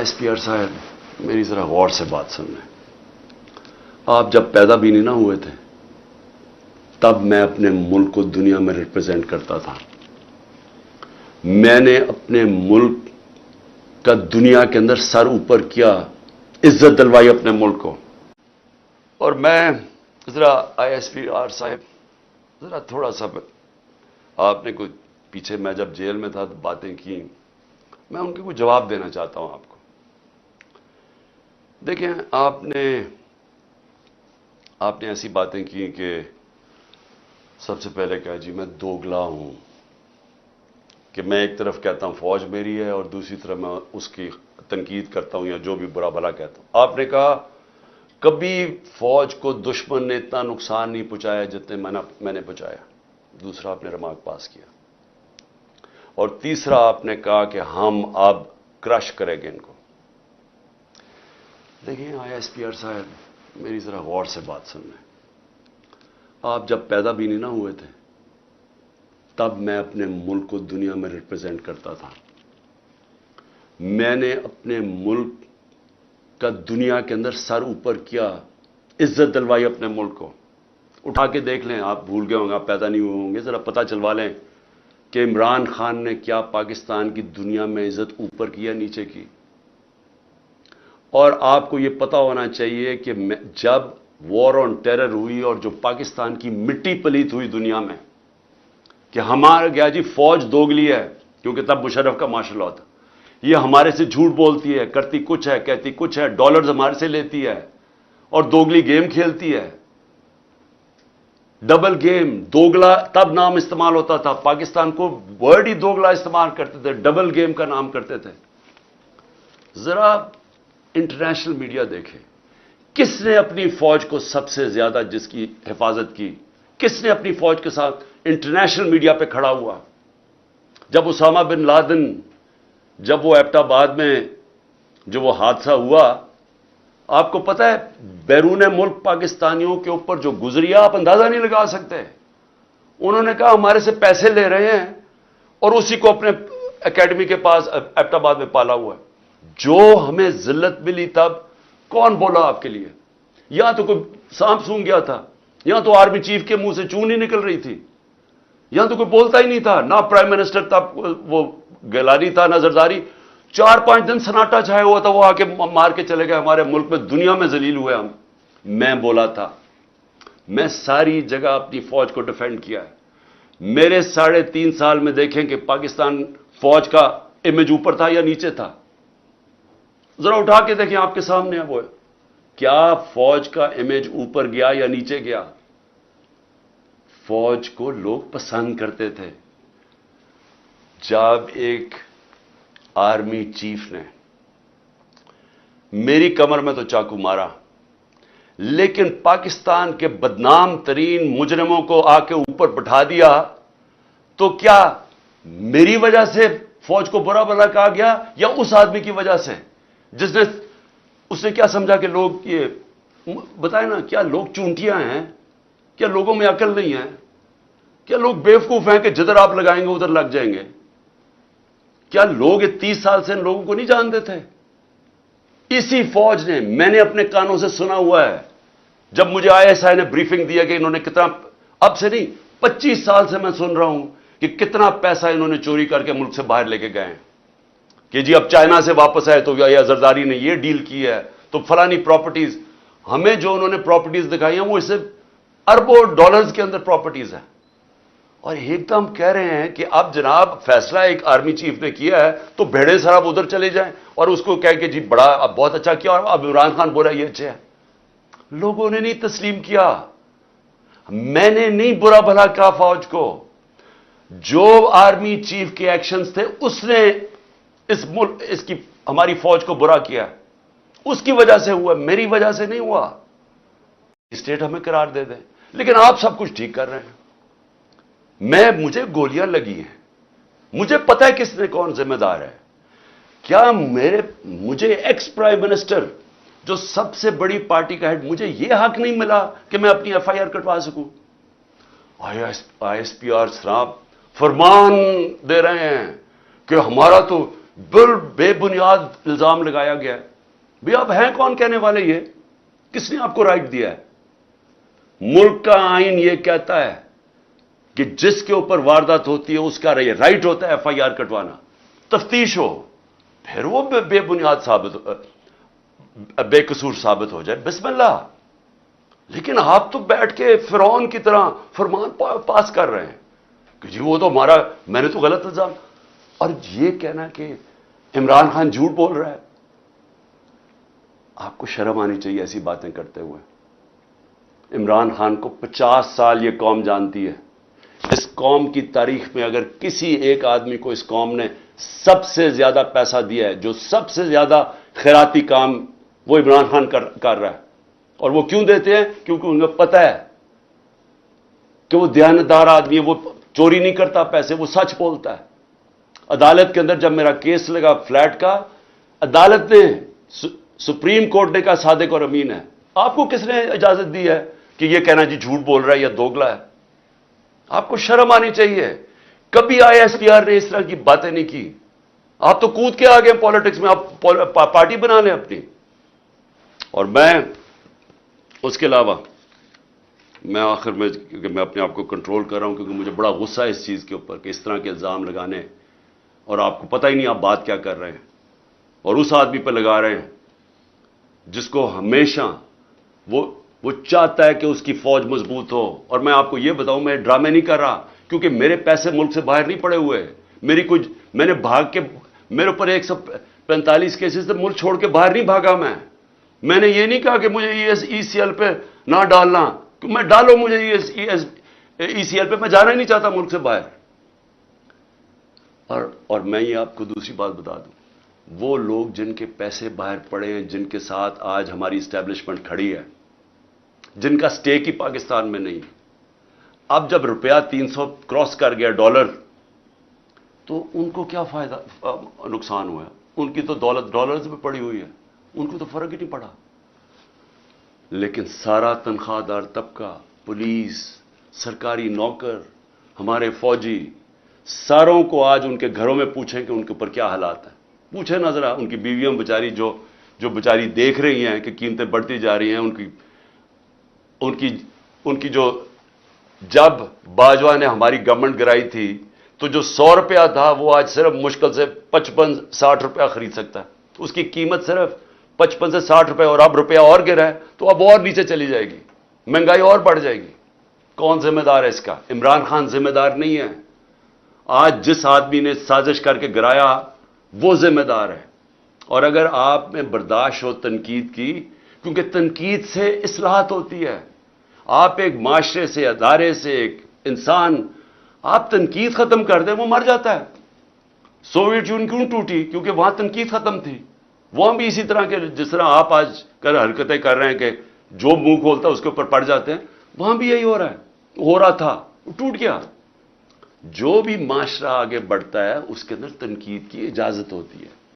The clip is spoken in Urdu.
ISPR صاحب میری ذرا غور سے بات سن لیں. آپ جب پیدا بھی نہیں نہ ہوئے تھے تب میں اپنے ملک کو دنیا میں ریپرزینٹ کرتا تھا. میں نے اپنے ملک کا دنیا کے اندر سر اوپر کیا, عزت دلوائی اپنے ملک کو. اور میں ذرا ISPR صاحب ذرا تھوڑا سا آپ نے کوئی پیچھے میں جب جیل میں تھا تو باتیں کی, میں ان کے کوئی جواب دینا چاہتا ہوں آپ کو. دیکھیں آپ نے ایسی باتیں کی کہ سب سے پہلے کہا جی میں دوگلا ہوں, کہ میں ایک طرف کہتا ہوں فوج میری ہے اور دوسری طرف میں اس کی تنقید کرتا ہوں یا جو بھی برا بھلا کہتا ہوں. آپ نے کہا کبھی فوج کو دشمن نے اتنا نقصان نہیں پہنچایا جتنے میں نے پہنچایا. دوسرا آپ نے ریمارک پاس کیا. اور تیسرا آپ نے کہا کہ ہم اب کرش کریں گے ان کو. دیکھیں ISPR صاحب میری ذرا غور سے بات سن لیں. آپ جب پیدا بھی نہیں نہ ہوئے تھے تب میں اپنے ملک کو دنیا میں ریپرزینٹ کرتا تھا. میں نے اپنے ملک کا دنیا کے اندر سر اوپر کیا, عزت دلوائی اپنے ملک کو. اٹھا کے دیکھ لیں, آپ بھول گئے ہوں گے, آپ پیدا نہیں ہوئے ہوں گے, ذرا پتہ چلوا لیں کہ عمران خان نے کیا پاکستان کی دنیا میں عزت اوپر کی یا نیچے کی. اور آپ کو یہ پتا ہونا چاہیے کہ جب وار آن ٹیرر ہوئی اور جو پاکستان کی مٹی پلیت ہوئی دنیا میں کہ ہمارا گیا جی فوج دوگلی ہے, کیونکہ تب مشرف کا مارشل لا تھا, یہ ہمارے سے جھوٹ بولتی ہے, کرتی کچھ ہے, کہتی کچھ ہے, ڈالرز ہمارے سے لیتی ہے اور دوگلی گیم کھیلتی ہے. ڈبل گیم, دوگلا تب نام استعمال ہوتا تھا. پاکستان کو ورڈ ہی دوگلا استعمال کرتے تھے, ڈبل گیم کا نام کرتے تھے. ذرا انٹرنیشنل میڈیا دیکھے, کس نے اپنی فوج کو سب سے زیادہ جس کی حفاظت کی, کس نے اپنی فوج کے ساتھ انٹرنیشنل میڈیا پہ کھڑا ہوا. جب اسامہ بن لادن, جب وہ ایبٹ آباد میں جو وہ حادثہ ہوا, آپ کو پتہ ہے بیرون ملک پاکستانیوں کے اوپر جو گزری آپ اندازہ نہیں لگا سکتے. انہوں نے کہا ہمارے سے پیسے لے رہے ہیں اور اسی کو اپنے اکیڈمی کے پاس ایبٹ آباد میں پالا ہوا ہے. جو ہمیں ذلت ملی تب کون بولا آپ کے لیے؟ یہاں تو کوئی سانپ سونگ گیا تھا, یہاں تو آرمی چیف کے منہ سے چون نہیں نکل رہی تھی, یہاں تو کوئی بولتا ہی نہیں تھا, نہ پرائم منسٹر تھا, وہ گیلانی تھا, نہ زرداری. 4-5 دن سناٹا چھایا ہوا تھا, وہ آ کے مار کے چلے گئے ہمارے ملک میں, دنیا میں ذلیل ہوئے ہم. میں بولا تھا, میں ساری جگہ اپنی فوج کو ڈیفینڈ کیا ہے. میرے 3.5 سال میں دیکھیں کہ پاکستان فوج کا امیج اوپر تھا یا نیچے تھا. ذرا اٹھا کے دیکھیں, آپ کے سامنے ہے وہ, کیا فوج کا امیج اوپر گیا یا نیچے گیا؟ فوج کو لوگ پسند کرتے تھے. جب ایک آرمی چیف نے میری کمر میں تو چاقو مارا, لیکن پاکستان کے بدنام ترین مجرموں کو آ کے اوپر بٹھا دیا, تو کیا میری وجہ سے فوج کو برا بھلا کہا گیا یا اس آدمی کی وجہ سے جس نے اس نے کیا سمجھا کہ لوگ یہ بتائیں نا, کیا لوگ چونٹیاں ہیں؟ کیا لوگوں میں عقل نہیں ہے؟ کیا لوگ بیوقوف ہیں کہ جدھر آپ لگائیں گے ادھر لگ جائیں گے؟ کیا لوگ 30 سال سے ان لوگوں کو نہیں جانتے تھے؟ اسی فوج نے, میں نے اپنے کانوں سے سنا ہوا ہے, جب مجھے ISI نے بریفنگ دیا کہ انہوں نے کتنا, اب سے نہیں 25 سال سے میں سن رہا ہوں کہ کتنا پیسہ انہوں نے چوری کر کے ملک سے باہر لے کے گئے ہیں, کہ جی اب چائنا سے واپس آئے تو یا زرداری نے یہ ڈیل کی ہے تو فلانی پراپرٹیز. ہمیں جو انہوں نے پراپرٹیز دکھائی ہیں وہ اس سے اربوں ڈالرز کے اندر پراپرٹیز ہیں. اور ایک دم کہہ رہے ہیں کہ اب جناب فیصلہ ایک آرمی چیف نے کیا ہے تو بھیڑے صاحب ادھر چلے جائیں اور اس کو کہہ کہ جی بڑا اب بہت اچھا کیا, اور اب عمران خان بولا یہ اچھا ہے. لوگوں نے نہیں تسلیم کیا. میں نے نہیں برا بھلا کہا فوج کو. جو آرمی چیف کے ایکشنز تھے اس نے اس ملک اس کی ہماری فوج کو برا کیا, اس کی وجہ سے ہوا, میری وجہ سے نہیں ہوا. اسٹیٹ ہمیں قرار دے دیں, لیکن آپ سب کچھ ٹھیک کر رہے ہیں. مجھے گولیاں لگی ہیں, مجھے پتہ ہے کس نے کون ذمہ دار ہے. کیا مجھے ایکس پرائم منسٹر جو سب سے بڑی پارٹی کا ہیڈ, مجھے یہ حق نہیں ملا کہ میں اپنی FIR کٹوا سکوں؟ ISPR صاحب فرمان دے رہے ہیں کہ ہمارا تو بے بنیاد الزام لگایا گیا ہے. بھئی آپ ہیں کون کہنے والے؟ یہ کس نے آپ کو رائٹ دیا ہے؟ ملک کا آئین یہ کہتا ہے کہ جس کے اوپر واردات ہوتی ہے اس کا رائٹ ہوتا ہے ایف آئی آر کٹوانا، تفتیش ہو، پھر وہ بے بنیاد بے قصور ثابت ہو جائے، بسم اللہ. لیکن آپ تو بیٹھ کے فرعون کی طرح فرمان پاس کر رہے ہیں کہ جی وہ تو ہمارا، میں نے تو غلط الزام. اور یہ کہنا کہ عمران خان جھوٹ بول رہا ہے، آپ کو شرم آنی چاہیے ایسی باتیں کرتے ہوئے. عمران خان کو 50 سال یہ قوم جانتی ہے. اس قوم کی تاریخ میں اگر کسی ایک آدمی کو اس قوم نے سب سے زیادہ پیسہ دیا ہے، جو سب سے زیادہ خیراتی کام، وہ عمران خان کر رہا ہے. اور وہ کیوں دیتے ہیں؟ کیونکہ ان کو پتہ ہے کہ وہ دیانتدار آدمی ہے، وہ چوری نہیں کرتا پیسے، وہ سچ بولتا ہے. عدالت کے اندر جب میرا کیس لگا فلیٹ کا، عدالت نے، سپریم کورٹ نے کہا صادق اور امین ہے. آپ کو کس نے اجازت دی ہے کہ یہ کہنا جی جھوٹ بول رہا ہے یا دوگلا ہے؟ آپ کو شرم آنی چاہیے. کبھی آئی ایس پی آر نے اس طرح کی باتیں نہیں کی. آپ تو کود کے آ گئے پالیٹکس میں، آپ پارٹی بنا لیں اپنی. اور میں اس کے علاوہ، میں آخر میں، کیونکہ میں اپنے آپ کو کنٹرول کر رہا ہوں، کیونکہ مجھے بڑا غصہ ہے اس چیز کے اوپر کہ اس طرح کے الزام لگانے، اور آپ کو پتہ ہی نہیں آپ بات کیا کر رہے ہیں، اور اس آدمی پہ لگا رہے ہیں جس کو ہمیشہ وہ چاہتا ہے کہ اس کی فوج مضبوط ہو. اور میں آپ کو یہ بتاؤں، میں ڈرامے نہیں کر رہا، کیونکہ میرے پیسے ملک سے باہر نہیں پڑے ہوئے. میں نے بھاگ کے، میرے اوپر 145 کیسز سے ملک چھوڑ کے باہر نہیں بھاگا. میں نے یہ نہیں کہا کہ مجھے ای سی ایل پہ نہ ڈالنا، کہ میں ڈالو مجھے ای سی ایل پہ، میں جانا ہی نہیں چاہتا ملک سے باہر. اور میں یہ آپ کو دوسری بات بتا دوں، وہ لوگ جن کے پیسے باہر پڑے ہیں، جن کے ساتھ آج ہماری اسٹیبلشمنٹ کھڑی ہے، جن کا سٹیک ہی پاکستان میں نہیں، اب جب روپیہ 300 کراس کر گیا ڈالر، تو ان کو کیا فائدہ، نقصان ہوا ہے؟ ان کی تو دولت ڈالرز میں پڑی ہوئی ہے، ان کو تو فرق ہی نہیں پڑا. لیکن سارا تنخواہ دار طبقہ، پولیس، سرکاری نوکر، ہمارے فوجی، ساروں کو آج ان کے گھروں میں پوچھیں کہ ان کے اوپر کیا حالات ہیں. پوچھیں نہ ذرا، ان کی بیویاں بیچاری جو بیچاری دیکھ رہی ہیں کہ قیمتیں بڑھتی جا رہی ہیں، ان کی جو، جب باجوہ نے ہماری گورنمنٹ گرائی تھی تو جو 100 روپیہ تھا وہ آج صرف مشکل سے 55-60 روپیہ خرید سکتا ہے. اس کی قیمت صرف 55 سے 60 روپے، اور اب روپیہ اور گرا ہے تو اب اور نیچے چلی جائے گی، مہنگائی اور بڑھ جائے گی. کون ذمہ دار ہے اس کا؟ عمران خان ذمہ دار نہیں ہے. آج جس آدمی نے سازش کر کے گرایا وہ ذمہ دار ہے. اور اگر آپ میں برداشت ہو تنقید کی، کیونکہ تنقید سے اصلاحات ہوتی ہے. آپ ایک معاشرے سے، ادارے سے، ایک انسان، آپ تنقید ختم کر دیں وہ مر جاتا ہے. سوویت یونین کیوں ٹوٹی؟ کیونکہ وہاں تنقید ختم تھی. وہاں بھی اسی طرح کے، جس طرح آپ آج حرکتیں کر رہے ہیں کہ جو منہ کھولتا ہے اس کے اوپر پڑ جاتے ہیں، وہاں بھی یہی ہو رہا تھا، وہ ٹوٹ گیا. جو بھی معاشرہ آگے بڑھتا ہے اس کے اندر تنقید کی اجازت ہوتی ہے.